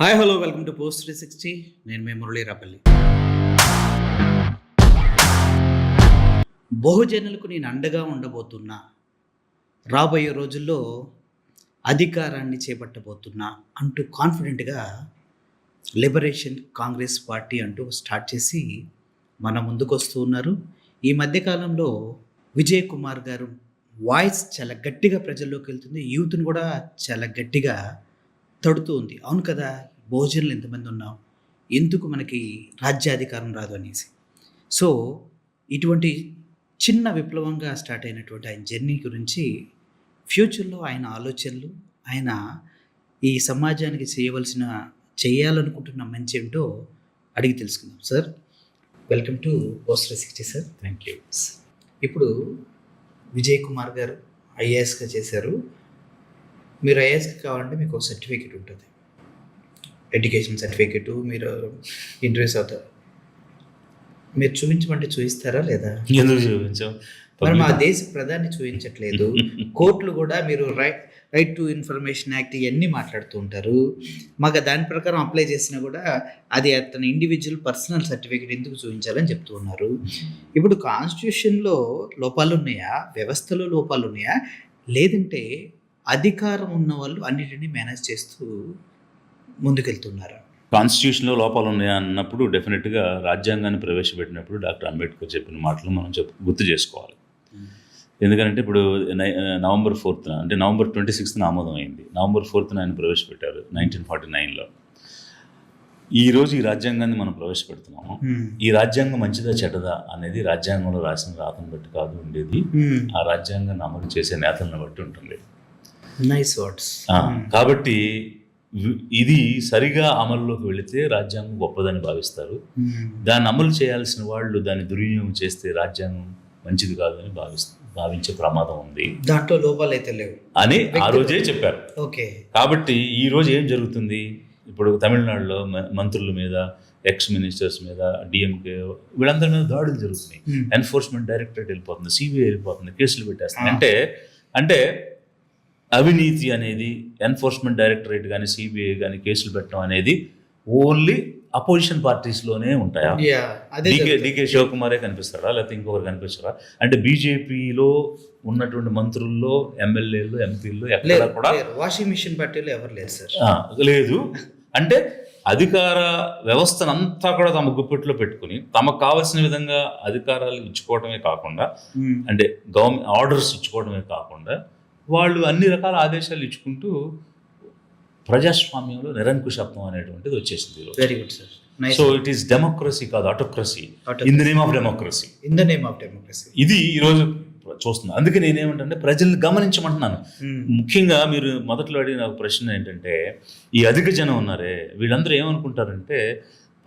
Hi hello welcome to post 360. నేను మీ మురళీ రాపల్లి. బహుజనులకు నేను అండగా ఉండబోతున్నా, రాబోయే రోజుల్లో అధికారాన్ని చేపట్టబోతున్నా అంటూ కాన్ఫిడెంట్గా లిబరేషన్ కాంగ్రెస్ పార్టీ అంటూ స్టార్ట్ చేసి మన ముందుకు వస్తూ ఉన్నారు. ఈ మధ్యకాలంలో విజయ్ కుమార్ గారు వాయిస్ చాలా గట్టిగా ప్రజల్లోకి వెళ్తుంది, యూత్ని కూడా చాలా గట్టిగా తడుతూ ఉంది. అవును కదా, బహుజనులు ఎంతమంది ఉన్నాం, ఎందుకు మనకి రాజ్యాధికారం రాదు అనేసి. సో ఇటువంటి చిన్న విప్లవంగా స్టార్ట్ అయినటువంటి ఆయన జర్నీ గురించి, ఫ్యూచర్లో ఆయన ఆలోచనలు, ఆయన ఈ సమాజానికి చేయాలనుకుంటున్న మంచి ఏంటో అడిగి తెలుసుకుందాం. Sir, welcome to post 360 sir. Thank you. ఇప్పుడు విజయ్ కుమార్ గారు ఐఏఎస్గా చేశారు. మీరు ఐఏఎస్కి కావాలంటే మీకు ఒక సర్టిఫికేట్ ఉంటుంది, ఎడ్యుకేషన్ సర్టిఫికేటు. మీరు ఇంటర్వ్యూస్ అవుతారు, మీరు చూపించమంటే చూపిస్తారా లేదా? ఎందుకు చూపించాం? మరి మా దేశ ప్రధాని చూపించట్లేదు. కోర్టులు కూడా మీరు రైట్ టు ఇన్ఫర్మేషన్ యాక్ట్ ఇవన్నీ మాట్లాడుతూ ఉంటారు. మాకు దాని ప్రకారం అప్లై చేసినా కూడా అది అతని ఇండివిజువల్ పర్సనల్ సర్టిఫికేట్ ఎందుకు చూపించాలని చెప్తూ ఉన్నారు. ఇప్పుడు కాన్స్టిట్యూషన్లో లోపాలు ఉన్నాయా, వ్యవస్థలో లోపాలు ఉన్నాయా, లేదంటే అధికారం ఉన్న వాళ్ళు అన్నిటినీ మేనేజ్ చేస్తూ ముందుకెళ్తున్నారా? కాన్స్టిట్యూషన్లో లోపాలు ఉన్నాయా అన్నప్పుడు డెఫినెట్గా రాజ్యాంగాన్ని ప్రవేశపెట్టినప్పుడు డాక్టర్ అంబేద్కర్ చెప్పిన మాటలు మనం గుర్తు చేసుకోవాలి. ఎందుకంటే ఇప్పుడు నవంబర్ 4th, అంటే నవంబర్ 26th ఆమోదం అయింది. నవంబర్ 4th ఆయన ప్రవేశపెట్టారు 1949లో. ఈరోజు ఈ రాజ్యాంగాన్ని మనం ప్రవేశపెడుతున్నాము. ఈ రాజ్యాంగం మంచిదా చెడ్డదా అనేది రాజ్యాంగంలో రాసిన రాతను బట్టి కాదు ఉండేది, ఆ రాజ్యాంగాన్ని అమలు చేసే నేతలను బట్టి ఉంటుంది. Nice words. కాబట్టి ఇది సరిగా అమల్లోకి వెళితే రాజ్యాంగం గొప్పదని భావిస్తారు. దాన్ని అమలు చేయాల్సిన వాళ్ళు దాన్ని దుర్వినియోగం చేస్తే రాజ్యాంగం మంచిది కాదని భావించే ప్రమాదం ఉంది. దాంట్లో లోపాలు అయితే లేవు అని ఆ రోజే చెప్పారు. ఓకే. కాబట్టి ఈ రోజు ఏం జరుగుతుంది, ఇప్పుడు తమిళనాడులో మంత్రుల మీద, ఎక్స్ మినిస్టర్స్ మీద, డిఎంకే వీళ్ళందరి మీద దాడులు జరుగుతున్నాయి. ఎన్ఫోర్స్మెంట్ డైరెక్టరేట్ వెళ్ళిపోతుంది, సిబిఐ వెళ్ళిపోతుంది, కేసులు పెట్టేస్తుంది. అంటే అవినీతి అనేది ఎన్ఫోర్స్మెంట్ డైరెక్టరేట్ కానీ సిబిఐ కానీ కేసులు పెట్టడం అనేది ఓన్లీ అపోజిషన్ పార్టీస్లోనే ఉంటాయా? డికే శివకుమారే కనిపిస్తాడా, లేకపోతే ఇంకొకరు కనిపిస్తారా? అంటే బీజేపీలో ఉన్నటువంటి మంత్రుల్లో, ఎమ్మెల్యేలు, ఎంపీలు ఎక్కడ కూడా వాషింగ్ మిషన్ పార్టీలో ఎవరు లేదు సార్, లేదు. అంటే అధికార వ్యవస్థనంతా కూడా తమ గుప్పెట్లో పెట్టుకుని తమకు కావాల్సిన విధంగా అధికారాలు ఇచ్చుకోవడమే కాకుండా, అంటే గవర్నమెంట్ ఆర్డర్స్ ఇచ్చుకోవడమే కాకుండా, వాళ్ళు అన్ని రకాల ఆదేశాలు ఇచ్చుకుంటూ ప్రజాస్వామ్యంలో నిరంకుశత్వం అనేటువంటిది వచ్చేసింది. Very good sir. So it is democracy కాదు, autocracy. In the name of democracy. In the name of democracy ఇది ఈరోజు చూస్తున్నాను. అందుకే నేనేమంటే ప్రజల్ని గమనించమంటున్నాను. ముఖ్యంగా మీరు మొదట్లో అడిగిన ఒక ప్రశ్న ఏంటంటే, ఈ అధిక జనం ఉన్నారే వీళ్ళందరూ ఏమనుకుంటారంటే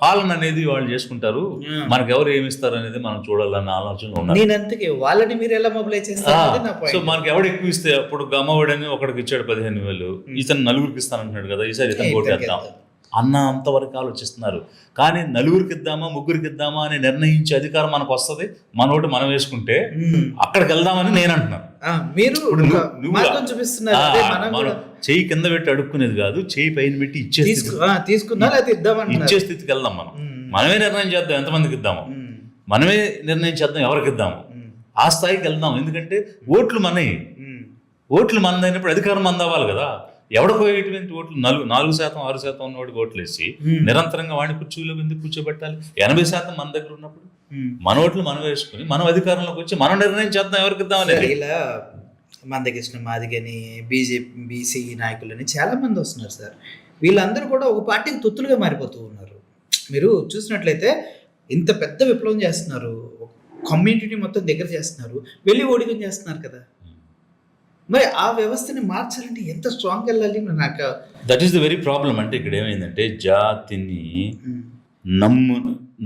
పాలన అనేది వాళ్ళు చేసుకుంటారు, మనకు ఎవరు ఏమిస్తారు అనేది మనం చూడాలన్న ఆలోచనలో ఉన్నారు. వాళ్ళని మీరు ఎలా మొబిలైజ్ చేస్తారు? సో మనకు ఎవడు ఎక్కువ ఇస్తే, అప్పుడు గమ్మఒడని ఒకడికి ఇచ్చాడు 15,000, ఇతను నలుగురికి ఇస్తానంటున్నాడు కదా, ఈసారి ఇతను కొట్టేద్దాం అన్న అంతవరకు ఆలోచిస్తున్నారు. కానీ నలుగురికి ఇద్దామా, ముగ్గురికి ఇద్దామా అని నిర్ణయించే అధికారం మనకు వస్తుంది, మన ఓటు మనం వేసుకుంటే అక్కడికి వెళ్దామని నేను అంటున్నాను. మనం చెయ్యి కింద పెట్టి అడుక్కునేది కాదు, చెయ్యి పైన పెట్టి ఇచ్చే స్థితికి వెళ్దాం. మనమే నిర్ణయం చేద్దాం ఎంతమందికి ఇద్దాము, మనమే నిర్ణయం చేద్దాం ఎవరికి ఇద్దాము, ఆ స్థాయికి వెళ్దాం. ఎందుకంటే ఓట్లు మనవి, ఓట్లు మనదైనప్పుడు అధికారం మంది అవ్వాలి కదా. ఎవడపోయేటువంటి ఓట్లు 4%, 6% ఉన్నవాడికి ఓట్లు వేసి నిరంతరంగా వాడిని కుర్చీలో ఎందుకు కూర్చోబెట్టాలి? 80% మన దగ్గర ఉన్నప్పుడు మన ఓట్లు మనం వేసుకుని మనం అధికారంలోకి వచ్చి మనం నిర్ణయం చేద్దాం ఎవరికి ఇద్దామని. ఇలా మందకృష్ణ మాదిగని, బీజేపీ, బీసీ నాయకులని చాలా మంది వస్తున్నారు సార్. వీళ్ళందరూ కూడా ఒక పార్టీకి తొత్తులుగా మారిపోతూ ఉన్నారు. మీరు చూసినట్లయితే ఇంత పెద్ద విప్లవం చేస్తున్నారు, కమ్యూనిటీ మొత్తం దగ్గర చేస్తున్నారు, వెళ్ళి ఓడికం చేస్తున్నారు కదా. మరి ఆ వ్యవస్థని మార్చాలంటే ఎంత స్ట్రాంగ్ వెళ్ళాలి? నాకు that is the very problem. అంటే ఇక్కడ ఏమైందంటే జాతిని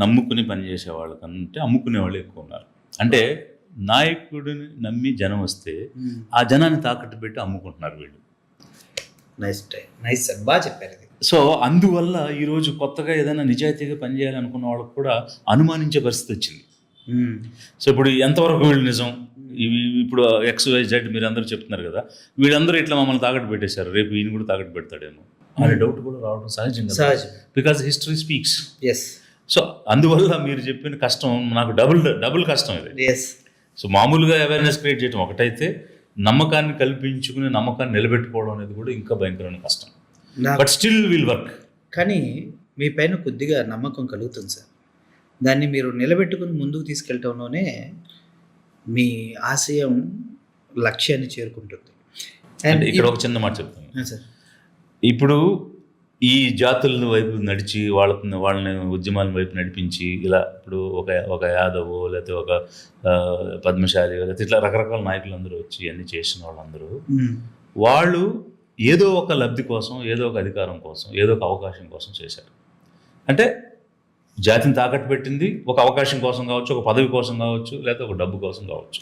నమ్ముకుని పనిచేసే వాళ్ళకంటే అమ్ముకునే వాళ్ళు ఎక్కువ ఉన్నారు. అంటే నాయకుడిని నమ్మి జనం వస్తే ఆ జనాన్ని తాకట్టు పెట్టి అమ్ముకుంటున్నారు వీళ్ళు. నైస్ సార్, బాగా చెప్పారు ఇది. సో అందువల్ల ఈరోజు కొత్తగా ఏదైనా నిజాయితీగా పనిచేయాలనుకున్న వాళ్ళకు కూడా అనుమానించే పరిస్థితి వచ్చింది. సో ఇప్పుడు ఎంతవరకు వీళ్ళు నిజం, ఇప్పుడు XYZ మీరు అందరూ చెప్తున్నారు కదా, వీళ్ళందరూ ఇట్లా మమ్మల్ని తాకట్టు పెట్టేశారు, రేపు ఈయన కూడా తాకట్టు పెడతాడేమో అనే డౌట్ కూడా రావడం సహజం కదా, సహజం. Because history speaks. Yes so అందువల్ల మీరు చెప్పిన కష్టం నాకు డబుల్ కష్టం ఇది. ఎస్. సో మామూలుగా అవేర్నెస్ క్రియేట్ చేయడం ఒకటైతే, నమ్మకాన్ని కల్పించుకుని నమ్మకాన్ని నిలబెట్టుకోవడం అనేది కూడా ఇంకా భయంకరమైన కష్టం. But still will work. కానీ మీ పైన కొద్దిగా నమ్మకం కలుగుతుంది సార్. దాన్ని మీరు నిలబెట్టుకుని ముందుకు తీసుకెళ్ళటంలోనే మీ ఆశయం లక్ష్యాన్ని చేరుకుంటుంది. అంటే ఇక్కడ ఒక చిన్న మాట చెప్తాను. సార్ ఇప్పుడు ఈ జాతుల వైపు నడిచి వాళ్ళని ఉద్యమాల వైపు నడిపించి ఇలా ఇప్పుడు ఒక యాదవ్ లేకపోతే ఒక పద్మశాలి లేకపోతే ఇట్లా రకరకాల నాయకులు అందరూ వచ్చి అన్ని చేసిన వాళ్ళందరూ వాళ్ళు ఏదో ఒక లబ్ధి కోసం, ఏదో ఒక అధికారం కోసం, ఏదో ఒక అవకాశం కోసం చేశారు. అంటే జాతిని తాకట్టు పెట్టింది ఒక అవకాశం కోసం కావచ్చు, ఒక పదవి కోసం కావచ్చు, లేకపోతే ఒక డబ్బు కోసం కావచ్చు.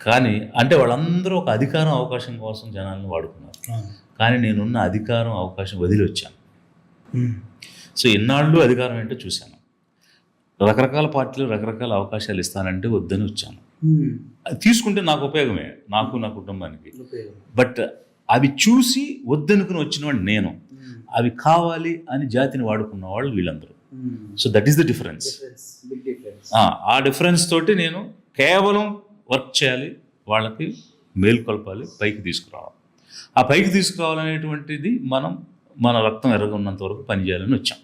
కానీ అంటే వాళ్ళందరూ ఒక అధికారం అవకాశం కోసం జనాలను వాడుకున్నారు. కానీ నేనున్న అధికారం అవకాశం వదిలి వచ్చాను. సో ఇన్నాళ్ళు అధికారం ఏంటో చూశాను. రకరకాల పార్టీలు రకరకాల అవకాశాలు ఇస్తానంటే వద్దని వచ్చాను. అది తీసుకుంటే నాకు ఉపయోగమే, నాకు నా కుటుంబానికి. బట్ అవి చూసి వద్దనుకుని వచ్చిన వాడు నేను, అవి కావాలి అని జాతిని వాడుకున్న వాళ్ళు వీళ్ళందరూ. So that is the difference. ఆ డిఫరెన్స్ తోటి నేను కేవలం వర్క్ చేయాలి, వాళ్ళకి మేలుకొల్పాలి, పైకి తీసుకురావాలి. ఆ పైకి తీసుకురావాలనేటువంటిది మన రక్తం ఎర్రగా ఉన్నంత వరకు పనిచేయాలని వచ్చాం.